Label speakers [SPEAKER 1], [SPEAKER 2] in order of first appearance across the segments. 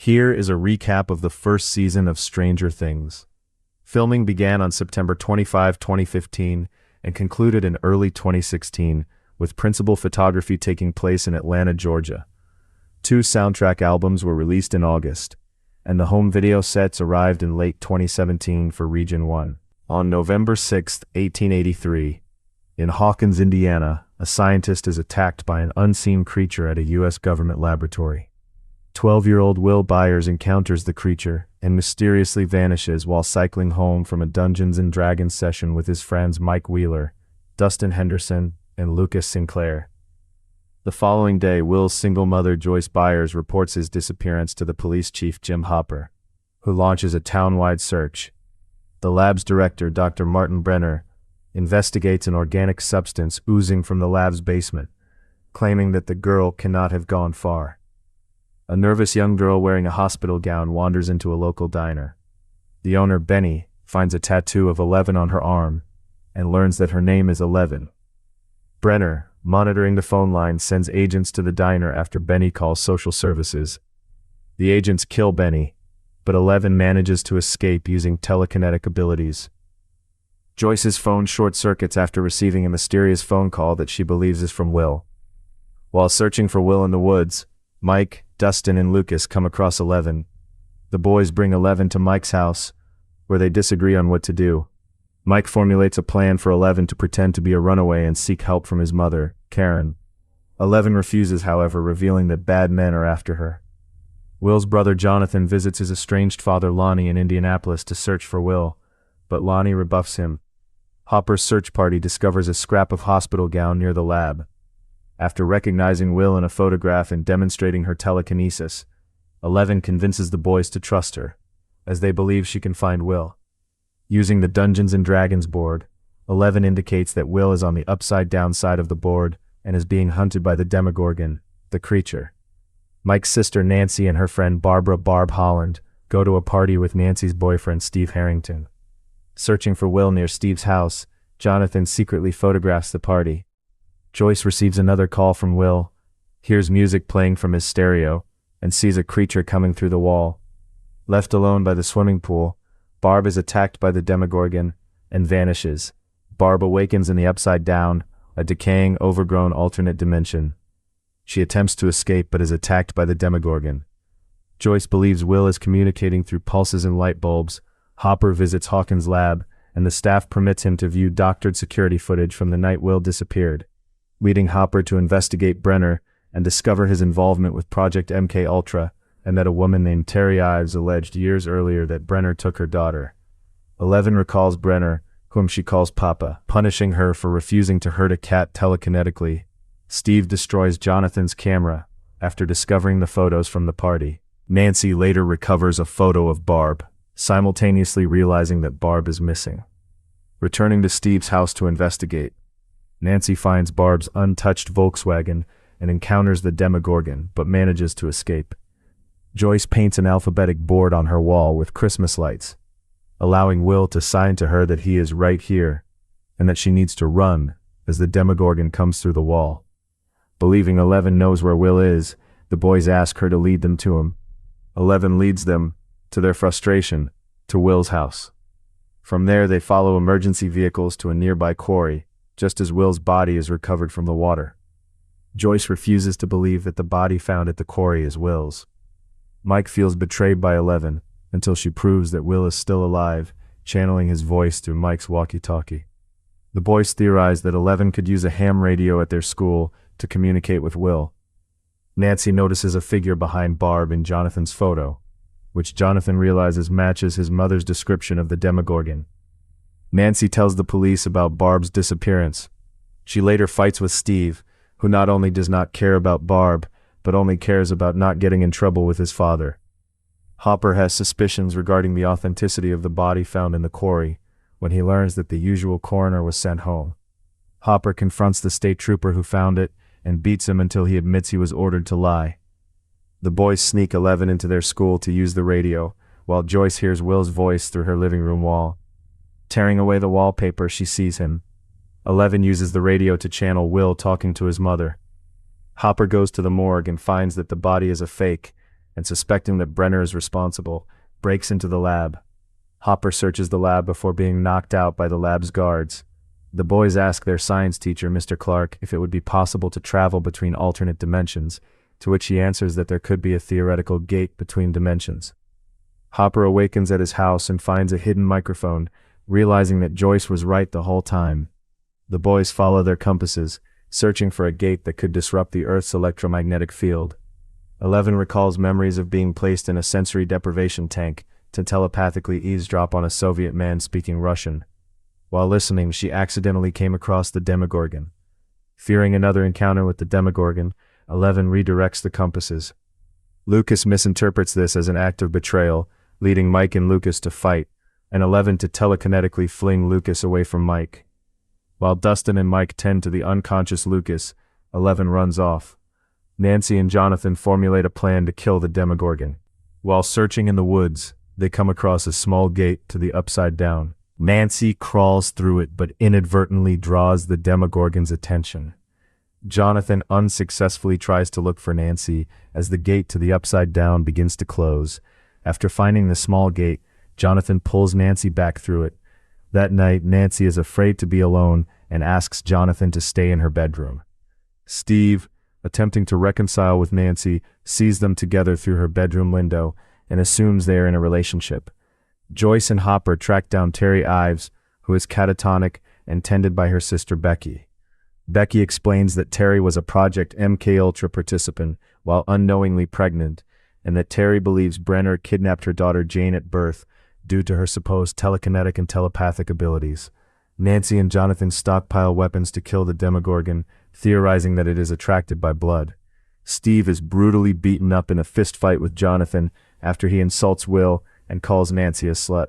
[SPEAKER 1] Here is a recap of the first season of Stranger Things. Filming began on September 25, 2015, and concluded in early 2016, with principal photography taking place in Atlanta, Georgia. 2 soundtrack albums were released in August, and the home video sets arrived in late 2017 for Region 1. On November 6, 1883, in Hawkins, Indiana, a scientist is attacked by an unseen creature at a U.S. government laboratory. 12-year-old Will Byers encounters the creature and mysteriously vanishes while cycling home from a Dungeons & Dragons session with his friends Mike Wheeler, Dustin Henderson, and Lucas Sinclair. The following day, Will's single mother Joyce Byers reports his disappearance to the police chief Jim Hopper, who launches a town-wide search. The lab's director, Dr. Martin Brenner, investigates an organic substance oozing from the lab's basement, claiming that the girl cannot have gone far. A nervous young girl wearing a hospital gown wanders into a local diner. The owner, Benny, finds a tattoo of 11 on her arm and learns that her name is 11. Brenner, monitoring the phone line, sends agents to the diner after Benny calls social services. The agents kill Benny, but 11 manages to escape using telekinetic abilities. Joyce's phone short-circuits after receiving a mysterious phone call that she believes is from Will. While searching for Will in the woods, Mike, Dustin, and Lucas come across 11. The boys bring 11 to Mike's house, where they disagree on what to do. Mike formulates a plan for 11 to pretend to be a runaway and seek help from his mother, Karen. 11 refuses, however, revealing that bad men are after her. Will's brother Jonathan visits his estranged father Lonnie in Indianapolis to search for Will, but Lonnie rebuffs him. Hopper's search party discovers a scrap of hospital gown near the lab. After recognizing Will in a photograph and demonstrating her telekinesis, 11 convinces the boys to trust her, as they believe she can find Will. Using the Dungeons & Dragons board, 11 indicates that Will is on the upside-down side of the board and is being hunted by the Demogorgon, the creature. Mike's sister Nancy and her friend Barbara "Barb" Holland go to a party with Nancy's boyfriend Steve Harrington. Searching for Will near Steve's house, Jonathan secretly photographs the party. Joyce receives another call from Will, hears music playing from his stereo, and sees a creature coming through the wall. Left alone by the swimming pool, Barb is attacked by the Demogorgon and vanishes. Barb awakens in the Upside Down, a decaying, overgrown alternate dimension. She attempts to escape but is attacked by the Demogorgon. Joyce believes Will is communicating through pulses and light bulbs. Hopper visits Hawkins' lab, and the staff permits him to view doctored security footage from the night Will disappeared, leading Hopper to investigate Brenner and discover his involvement with Project MKUltra, and that a woman named Terry Ives alleged years earlier that Brenner took her daughter. 11 recalls Brenner, whom she calls Papa, punishing her for refusing to hurt a cat telekinetically. Steve destroys Jonathan's camera after discovering the photos from the party. Nancy later recovers a photo of Barb, simultaneously realizing that Barb is missing. Returning to Steve's house to investigate, Nancy finds Barb's untouched Volkswagen and encounters the Demogorgon, but manages to escape. Joyce paints an alphabetic board on her wall with Christmas lights, allowing Will to sign to her that he is right here, and that she needs to run as the Demogorgon comes through the wall. Believing 11 knows where Will is, the boys ask her to lead them to him. 11 leads them, to their frustration, to Will's house. From there they follow emergency vehicles to a nearby quarry, just as Will's body is recovered from the water. Joyce refuses to believe that the body found at the quarry is Will's. Mike feels betrayed by 11 until she proves that Will is still alive, channeling his voice through Mike's walkie-talkie. The boys theorize that 11 could use a ham radio at their school to communicate with Will. Nancy notices a figure behind Barb in Jonathan's photo, which Jonathan realizes matches his mother's description of the Demogorgon. Nancy tells the police about Barb's disappearance. She later fights with Steve, who not only does not care about Barb, but only cares about not getting in trouble with his father. Hopper has suspicions regarding the authenticity of the body found in the quarry when he learns that the usual coroner was sent home. Hopper confronts the state trooper who found it and beats him until he admits he was ordered to lie. The boys sneak 11 into their school to use the radio, while Joyce hears Will's voice through her living room wall. Tearing away the wallpaper, she sees him. 11 uses the radio to channel Will talking to his mother. Hopper goes to the morgue and finds that the body is a fake, and suspecting that Brenner is responsible, breaks into the lab. Hopper searches the lab before being knocked out by the lab's guards. The boys ask their science teacher, Mr. Clark, if it would be possible to travel between alternate dimensions, to which he answers that there could be a theoretical gate between dimensions. Hopper awakens at his house and finds a hidden microphone, realizing that Joyce was right the whole time. The boys follow their compasses, searching for a gate that could disrupt the Earth's electromagnetic field. 11 recalls memories of being placed in a sensory deprivation tank to telepathically eavesdrop on a Soviet man speaking Russian. While listening, she accidentally came across the Demogorgon. Fearing another encounter with the Demogorgon, 11 redirects the compasses. Lucas misinterprets this as an act of betrayal, leading Mike and Lucas to fight, and 11 to telekinetically fling Lucas away from Mike. While Dustin and Mike tend to the unconscious Lucas, 11 runs off. Nancy and Jonathan formulate a plan to kill the Demogorgon. While searching in the woods, they come across a small gate to the Upside Down. Nancy crawls through it but inadvertently draws the Demogorgon's attention. Jonathan unsuccessfully tries to look for Nancy as the gate to the Upside Down begins to close. After finding the small gate, Jonathan pulls Nancy back through it. That night, Nancy is afraid to be alone and asks Jonathan to stay in her bedroom. Steve, attempting to reconcile with Nancy, sees them together through her bedroom window and assumes they are in a relationship. Joyce and Hopper track down Terry Ives, who is catatonic and tended by her sister Becky. Becky explains that Terry was a Project MKUltra participant while unknowingly pregnant, and that Terry believes Brenner kidnapped her daughter Jane at birth due to her supposed telekinetic and telepathic abilities. Nancy and Jonathan stockpile weapons to kill the Demogorgon, theorizing that it is attracted by blood. Steve is brutally beaten up in a fistfight with Jonathan after he insults Will and calls Nancy a slut.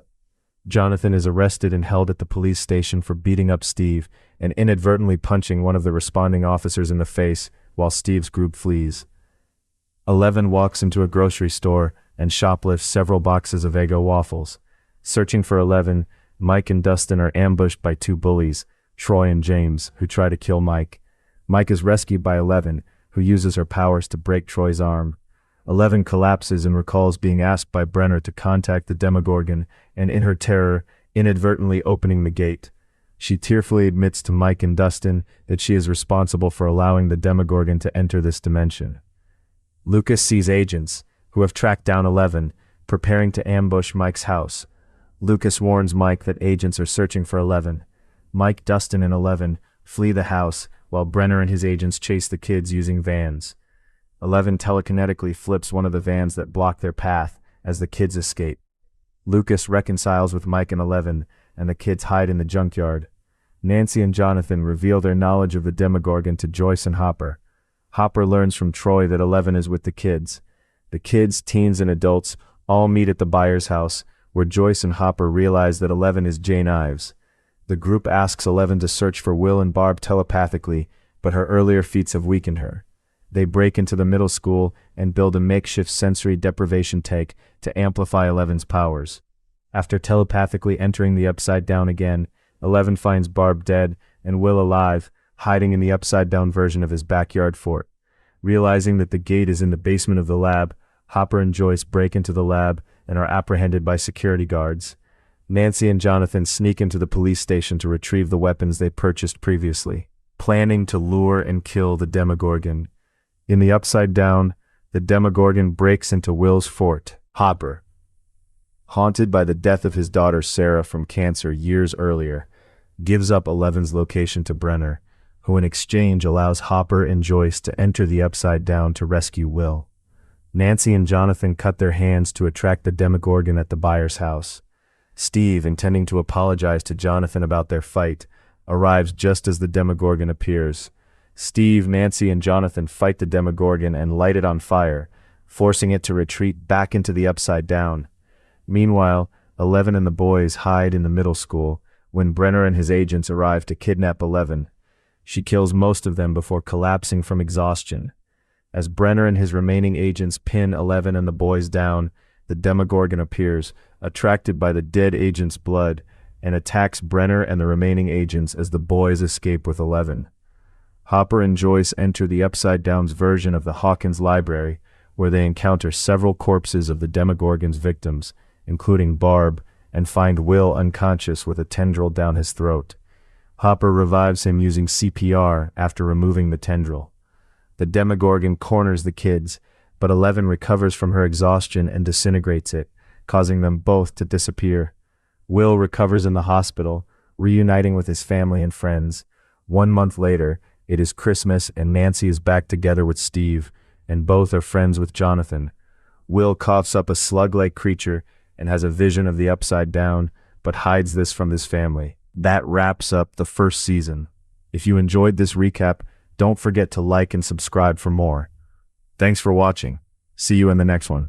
[SPEAKER 1] Jonathan is arrested and held at the police station for beating up Steve and inadvertently punching one of the responding officers in the face while Steve's group flees. 11 walks into a grocery store and shoplifts several boxes of Eggo waffles. Searching for 11, Mike and Dustin are ambushed by two bullies, Troy and James, who try to kill Mike. Mike is rescued by 11, who uses her powers to break Troy's arm. 11 collapses and recalls being asked by Brenner to contact the Demogorgon and, in her terror, inadvertently opening the gate. She tearfully admits to Mike and Dustin that she is responsible for allowing the Demogorgon to enter this dimension. Lucas sees agents, who have tracked down 11, preparing to ambush Mike's house. Lucas warns Mike that agents are searching for 11. Mike, Dustin, and 11 flee the house, while Brenner and his agents chase the kids using vans. 11 telekinetically flips one of the vans that block their path as the kids escape. Lucas reconciles with Mike and 11, and the kids hide in the junkyard. Nancy and Jonathan reveal their knowledge of the Demogorgon to Joyce and Hopper. Hopper learns from Troy that 11 is with the kids. The kids, teens, and adults all meet at the Byers' house, where Joyce and Hopper realize that 11 is Jane Ives. The group asks 11 to search for Will and Barb telepathically, but her earlier feats have weakened her. They break into the middle school and build a makeshift sensory deprivation tank to amplify 11's powers. After telepathically entering the Upside Down again, 11 finds Barb dead and Will alive, hiding in the upside-down version of his backyard fort. Realizing that the gate is in the basement of the lab, Hopper and Joyce break into the lab and are apprehended by security guards. Nancy and Jonathan sneak into the police station to retrieve the weapons they purchased previously, planning to lure and kill the Demogorgon. In the Upside Down, the Demogorgon breaks into Will's fort. Hopper, haunted by the death of his daughter Sarah from cancer years earlier, gives up 11's location to Brenner, who in exchange allows Hopper and Joyce to enter the Upside Down to rescue Will. Nancy and Jonathan cut their hands to attract the Demogorgon at the Byers' house. Steve, intending to apologize to Jonathan about their fight, arrives just as the Demogorgon appears. Steve, Nancy, and Jonathan fight the Demogorgon and light it on fire, forcing it to retreat back into the Upside Down. Meanwhile, 11 and the boys hide in the middle school when Brenner and his agents arrive to kidnap 11. She kills most of them before collapsing from exhaustion. As Brenner and his remaining agents pin 11 and the boys down, the Demogorgon appears, attracted by the dead agent's blood, and attacks Brenner and the remaining agents as the boys escape with 11. Hopper and Joyce enter the Upside Down's version of the Hawkins library, where they encounter several corpses of the Demogorgon's victims, including Barb, and find Will unconscious with a tendril down his throat. Hopper revives him using CPR after removing the tendril. The Demogorgon corners the kids, but Eleven recovers from her exhaustion and disintegrates it, causing them both to disappear. Will recovers in the hospital, reuniting with his family and friends. 1 month later, it is Christmas and Nancy is back together with Steve, and both are friends with Jonathan. Will coughs up a slug-like creature and has a vision of the Upside Down, but hides this from his family. That wraps up the first season. If you enjoyed this recap, don't forget to like and subscribe for more. Thanks for watching. See you in the next one.